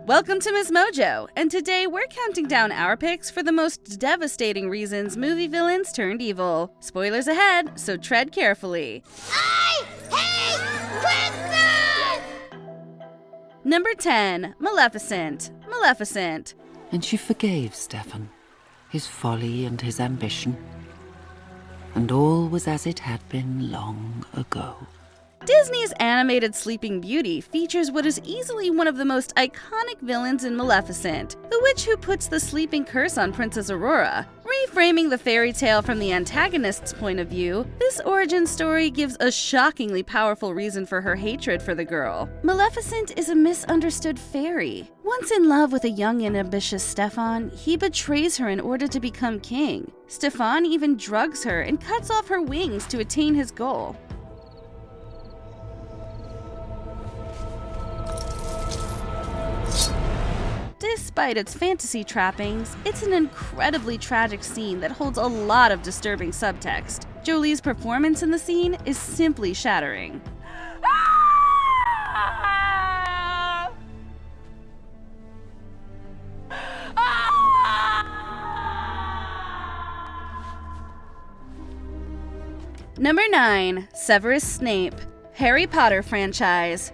Welcome to MsMojo, and today we're counting down our picks for the most devastating reasons movie villains turned evil. Spoilers ahead, so tread carefully. I hate Christmas! Number 10, Maleficent. Maleficent. And she forgave Stefan, his folly and his ambition. And all was as it had been long ago. Disney's animated Sleeping Beauty features what is easily one of the most iconic villains in Maleficent, the witch who puts the sleeping curse on Princess Aurora. Reframing the fairy tale from the antagonist's point of view, this origin story gives a shockingly powerful reason for her hatred for the girl. Maleficent is a misunderstood fairy. Once in love with a young and ambitious Stefan, he betrays her in order to become king. Stefan even drugs her and cuts off her wings to attain his goal. Despite its fantasy trappings, it's an incredibly tragic scene that holds a lot of disturbing subtext. Jolie's performance in the scene is simply shattering. Number 9, Severus Snape. Harry Potter franchise.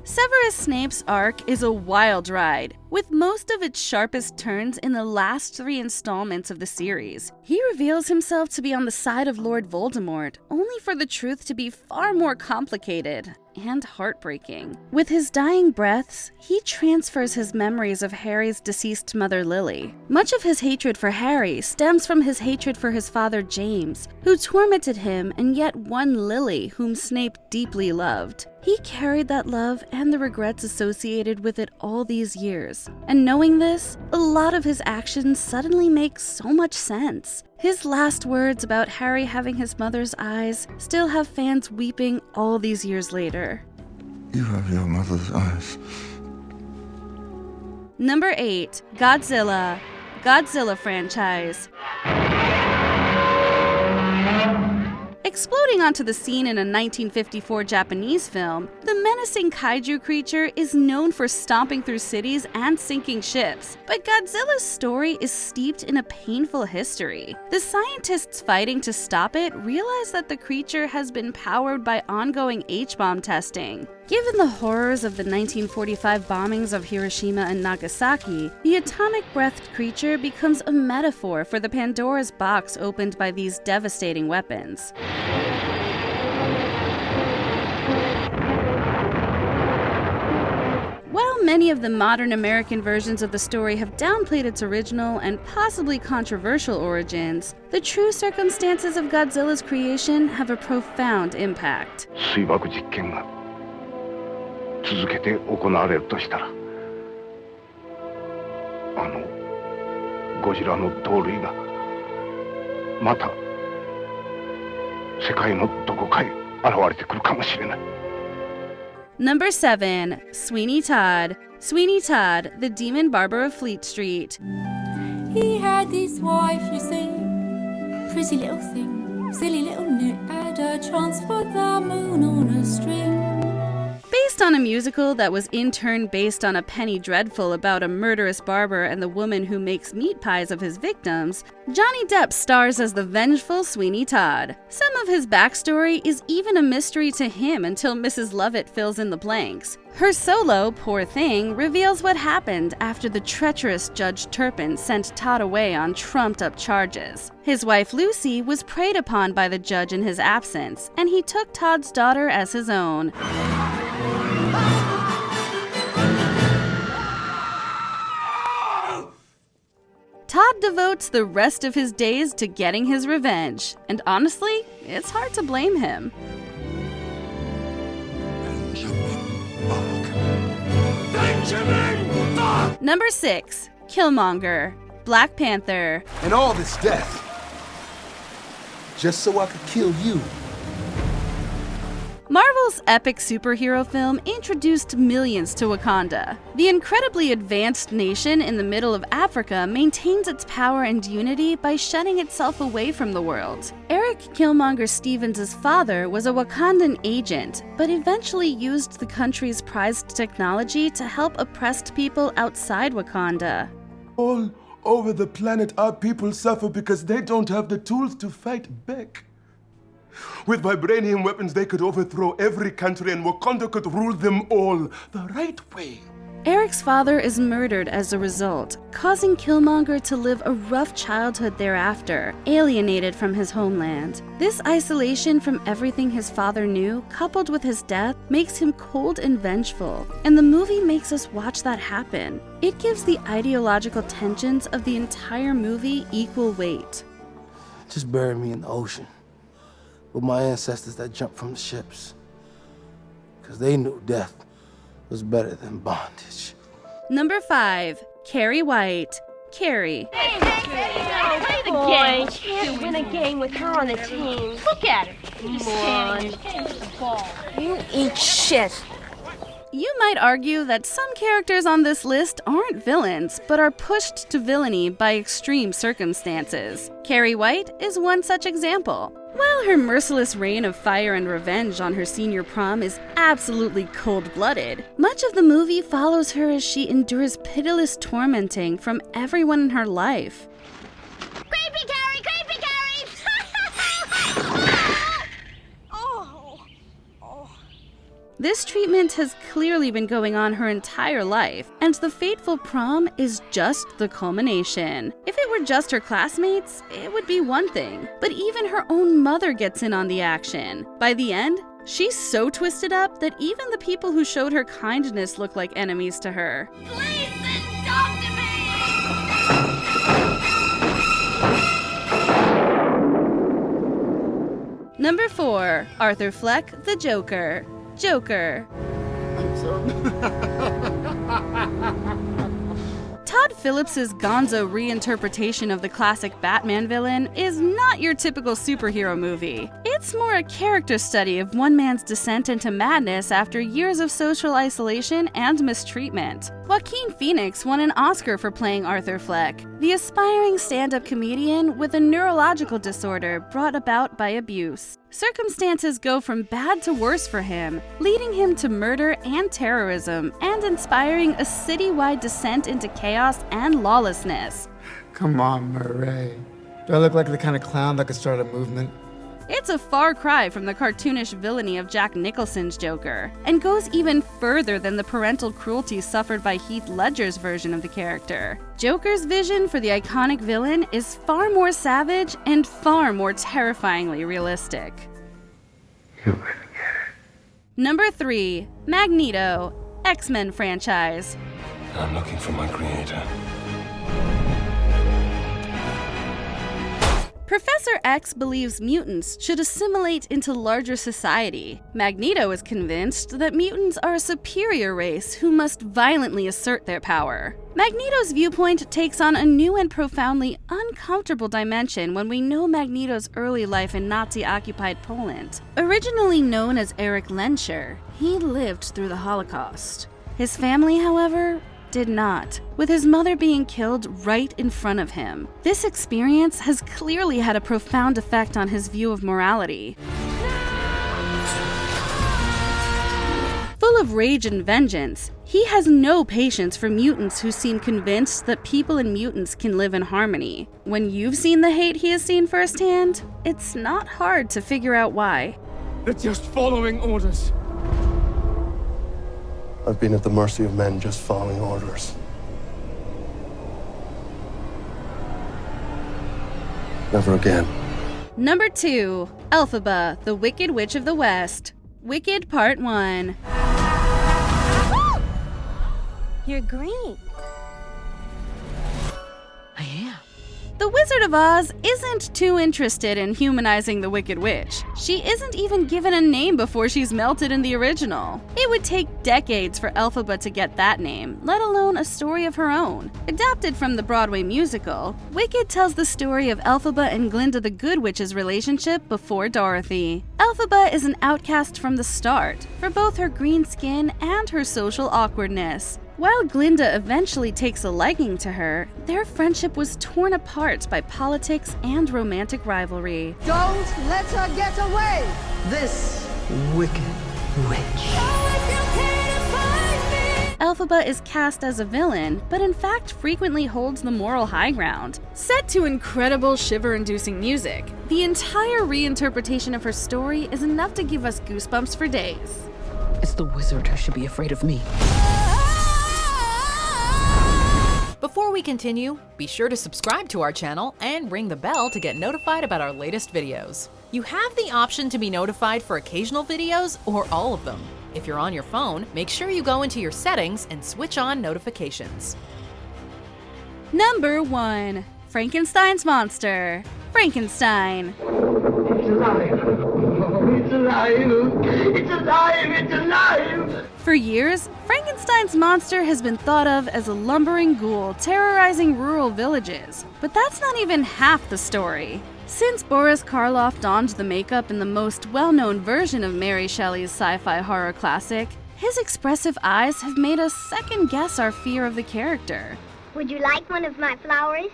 Severus Snape's arc is a wild ride, with most of its sharpest turns in the last 3 installments of the series. He reveals himself to be on the side of Lord Voldemort, only for the truth to be far more complicated and heartbreaking. With his dying breaths, he transfers his memories of Harry's deceased mother Lily. Much of his hatred for Harry stems from his hatred for his father James, who tormented him and yet won Lily, whom Snape deeply loved. He carried that love and the regrets associated with it all these years. And knowing this, a lot of his actions suddenly make so much sense. His last words about Harry having his mother's eyes still have fans weeping all these years later. You have your mother's eyes. Number 8, Godzilla. Godzilla franchise. Exploding onto the scene in a 1954 Japanese film, the menacing kaiju creature is known for stomping through cities and sinking ships. But Godzilla's story is steeped in a painful history. The scientists fighting to stop it realize that the creature has been powered by ongoing H-bomb testing. Given the horrors of the 1945 bombings of Hiroshima and Nagasaki, the atomic-breathed creature becomes a metaphor for the Pandora's box opened by these devastating weapons. While many of the modern American versions of the story have downplayed its original and possibly controversial origins, the true circumstances of Godzilla's creation have a profound impact. 続けて行われるとしたら、ゴジラの同類がまた世界のどこかへ現れてくるかもしれない。Number 7, Sweeney Todd. Sweeney Todd, the demon barber of Fleet Street. He had this wife, you see, pretty little thing, silly little nit, had a chance for the moon on a string. Based on a musical that was in turn based on a penny dreadful about a murderous barber and the woman who makes meat pies of his victims, Johnny Depp stars as the vengeful Sweeney Todd. Some of his backstory is even a mystery to him until Mrs. Lovett fills in the blanks. Her solo, Poor Thing, reveals what happened after the treacherous Judge Turpin sent Todd away on trumped-up charges. His wife Lucy was preyed upon by the judge in his absence, and he took Todd's daughter as his own. Todd devotes the rest of his days to getting his revenge, and honestly, it's hard to blame him. Number 6, Killmonger. Black Panther. And all this death, just so I could kill you. Marvel's epic superhero film introduced millions to Wakanda. The incredibly advanced nation in the middle of Africa maintains its power and unity by shutting itself away from the world. Eric Killmonger Stevens' father was a Wakandan agent, but eventually used the country's prized technology to help oppressed people outside Wakanda. All over the planet, our people suffer because they don't have the tools to fight back. With vibranium weapons, they could overthrow every country and Wakanda could rule them all the right way. Eric's father is murdered as a result, causing Killmonger to live a rough childhood thereafter, alienated from his homeland. This isolation from everything his father knew, coupled with his death, makes him cold and vengeful, and the movie makes us watch that happen. It gives the ideological tensions of the entire movie equal weight. Just bury me in the ocean with my ancestors that jumped from the ships, because they knew death was better than bondage. Number 5. Carrie White. Carrie. Play the game. Can't win a game with her on the team. Look at her. Come on. You eat shit. You might argue that some characters on this list aren't villains, but are pushed to villainy by extreme circumstances. Carrie White is one such example. While her merciless reign of fire and revenge on her senior prom is absolutely cold-blooded, much of the movie follows her as she endures pitiless tormenting from everyone in her life. Creepy Carrie! Creepy Carrie! This treatment has clearly been going on her entire life, and the fateful prom is just the culmination. If it were just her classmates, it would be one thing, but even her own mother gets in on the action. By the end, she's so twisted up that even the people who showed her kindness look like enemies to her. Please talk to me! Number 4. Arthur Fleck, the Joker. Joker. Todd Phillips' gonzo reinterpretation of the classic Batman villain is not your typical superhero movie. It's more a character study of one man's descent into madness after years of social isolation and mistreatment. Joaquin Phoenix won an Oscar for playing Arthur Fleck, the aspiring stand-up comedian with a neurological disorder brought about by abuse. Circumstances go from bad to worse for him, leading him to murder and terrorism, and inspiring a citywide descent into chaos and lawlessness. Come on, Murray. Do I look like the kind of clown that could start a movement? It's a far cry from the cartoonish villainy of Jack Nicholson's Joker, and goes even further than the parental cruelty suffered by Heath Ledger's version of the character. Joker's vision for the iconic villain is far more savage and far more terrifyingly realistic. You better get it. Number 3. Magneto. X-Men franchise. I'm looking for my creator. Professor X believes mutants should assimilate into larger society. Magneto is convinced that mutants are a superior race who must violently assert their power. Magneto's viewpoint takes on a new and profoundly uncomfortable dimension when we know Magneto's early life in Nazi-occupied Poland. Originally known as Erich Lenscher, he lived through the Holocaust. His family, however, did not, with his mother being killed right in front of him. This experience has clearly had a profound effect on his view of morality. Full of rage and vengeance, he has no patience for mutants who seem convinced that people and mutants can live in harmony. When you've seen the hate he has seen firsthand, it's not hard to figure out why. They're just following orders. I've been at the mercy of men just following orders. Never again. Number 2. Alphaba, the Wicked Witch of the West. Wicked Part 1. You're green. I am. The Wizard of Oz isn't too interested in humanizing the Wicked Witch. She isn't even given a name before she's melted in the original. It would take decades for Alphaba to get that name, let alone a story of her own. Adapted from the Broadway musical, Wicked tells the story of Alphaba and Glinda the Good Witch's relationship before Dorothy. Alphaba is an outcast from the start, for both her green skin and her social awkwardness. While Glinda eventually takes a liking to her, their friendship was torn apart by politics and romantic rivalry. Don't let her get away! This wicked witch. Alphaba is cast as a villain, but in fact frequently holds the moral high ground. Set to incredible shiver-inducing music, the entire reinterpretation of her story is enough to give us goosebumps for days. It's the wizard who should be afraid of me. Before we continue, be sure to subscribe to our channel and ring the bell to get notified about our latest videos. You have the option to be notified for occasional videos or all of them. If you're on your phone, make sure you go into your settings and switch on notifications. Number 1. Frankenstein's Monster. Frankenstein. It's alive! Oh, it's alive! It's alive! It's alive! For years, Frankenstein's monster has been thought of as a lumbering ghoul terrorizing rural villages. But that's not even half the story. Since Boris Karloff donned the makeup in the most well-known version of Mary Shelley's sci-fi horror classic, his expressive eyes have made us second-guess our fear of the character. Would you like one of my flowers?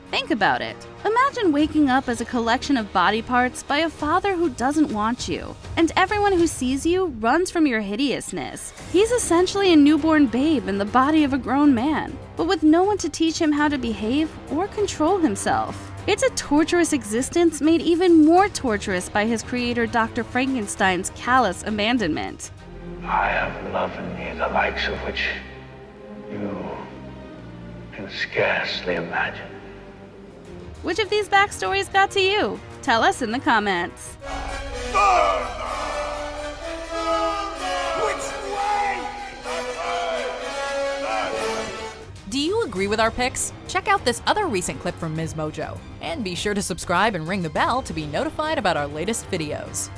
Think about it. Imagine waking up as a collection of body parts by a father who doesn't want you, and everyone who sees you runs from your hideousness. He's essentially a newborn babe in the body of a grown man, but with no one to teach him how to behave or control himself. It's a torturous existence made even more torturous by his creator Dr. Frankenstein's callous abandonment. I have love in me the likes of which you can scarcely imagine. Which of these backstories got to you? Tell us in the comments. Do you agree with our picks? Check out this other recent clip from MsMojo. And be sure to subscribe and ring the bell to be notified about our latest videos.